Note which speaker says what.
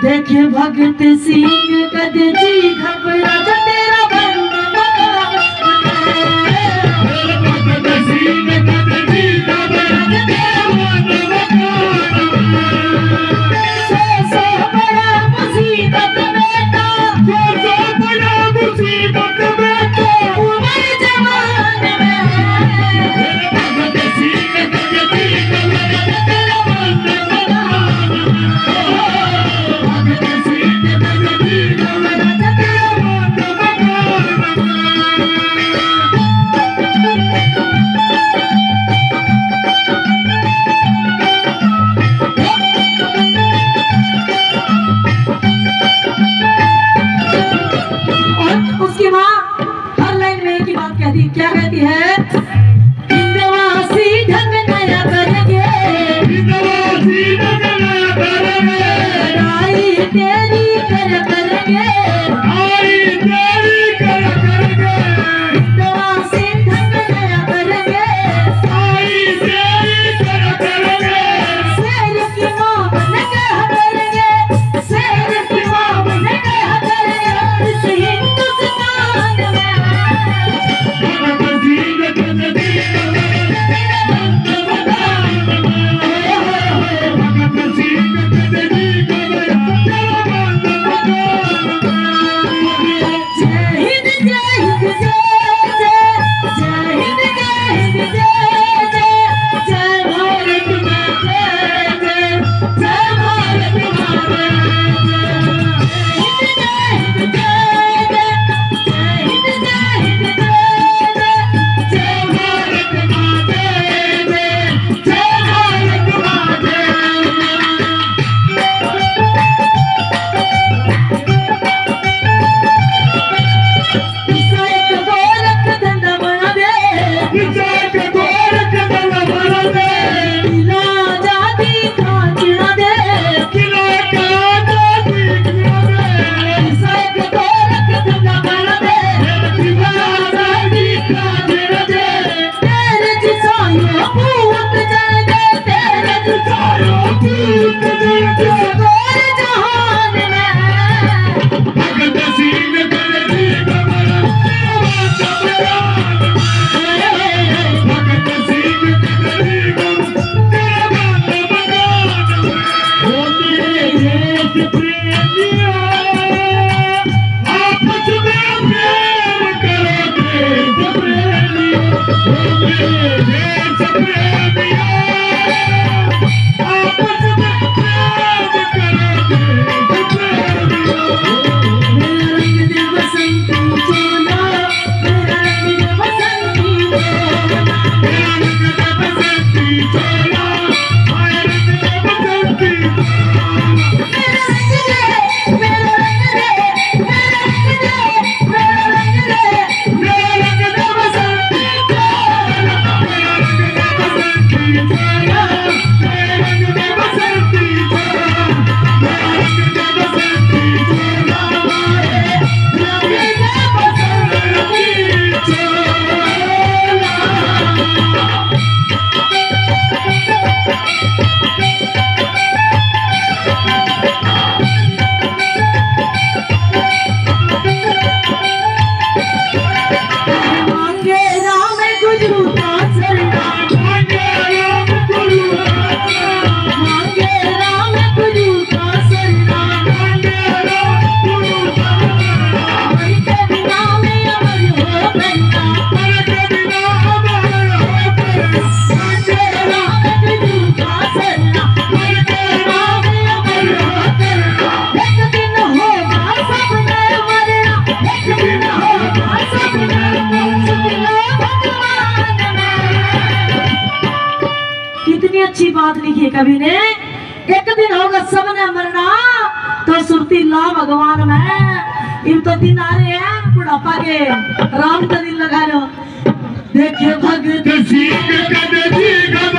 Speaker 1: देखे भगत सिंह कद जी घबरा जो तेरा बंद मकान भगत सिंह कद जी घबरा जो तेरा बंद मकान सो बड़ा मुसीबत बेटा सो बड़ा मुसीबत बेटा उमर जवान में भगत सिंह कद जी घबरा जो तेरा बंद मकान भगत सिंह कद जी घबरा जो तेरा बंद मकान और उसकी माँ हर लाइन में एक ही बात कहती है। क्या कहती है? हिंदवासी ढंग नया करेंगे हिंदवासी ढंग नया करेंगे आई तेरी कर करेंगे आई तेरी कर करेंगे हिंदवासी ढंग नया करेंगे आई तेरी कर करेंगे शेर की माँ ने कहा करेंगे शेर की माँ ने कहा करेंगे इस हिंदुस्तान में भगत सिंह कद जी घबरा तेरा बंद मकान भगत सिंह कद जी घबरा तेरा बंद मकान जय हिंद जय हिंद जय जय हिंद जय हिंद जय जय जय भारत माता जय जय भारत माता जय हिंद जय हिंद जय हिंद जय हिंद जय जय भारत माता जय जय भारत माता इसका एक गोरख धंधा बना दे इसका एक गोरख धंधा बना दे किला आजादी खाचना दे किला आजादी खाचना दे इसका एक गोरख धंधा बना दे किला आजादी खाचना दे तेरे जिसायो भूत जल दे तेरे जिसायो भूत जल दे गोर जहान में भगत सिंह कद जी घबरा तेरा बंद मकान भगत सिंह कद जी घबरा तेरा बंद मकान ओ मेरे देश प्रेमिया आपस में प्रेम करो देश प्रेमिया ओ मेरे देश प्रेमिया आपस में प्रेम करो देश प्रेमिया मेरा रंग दे बसंती चोला मेरा रंग दे बसंती चोला मेरा रंग दे बसंती चोला मेरा रंग दे बसंती मेरा रंग दे मेरा रंग दे मेरा रंग दे मेरा रंग दे मेरा रंग दे बसंती चोला मेरा रंग दे बसंती चोला मेरा रंग दे बसंती चोला मेरा रंग दे बसंती चोला रंग दे बसंती चोला मांगे राम गुरु का शरण मांगे राम गुरु का शरण मांगे राम गुरु का शरण मांगे राम गुरु का शरण मन के बिना में अमर हो करना मन के बिना अमर हो करना मांगे राम गुरु का शरण मन के बिना में अमर हो करना एक दिन होगा सबने मरना एक दिन होगा सबने मरना भगवान में कितनी अच्छी बात लिखी है कवि ने। एक दिन होगा सबने मरना तो सुरती ला भगवान में इन तो दिन आ रहे हैं बुढ़ापा के राम का दिन लगा लो देखे भगत सिंह कद जी घबरा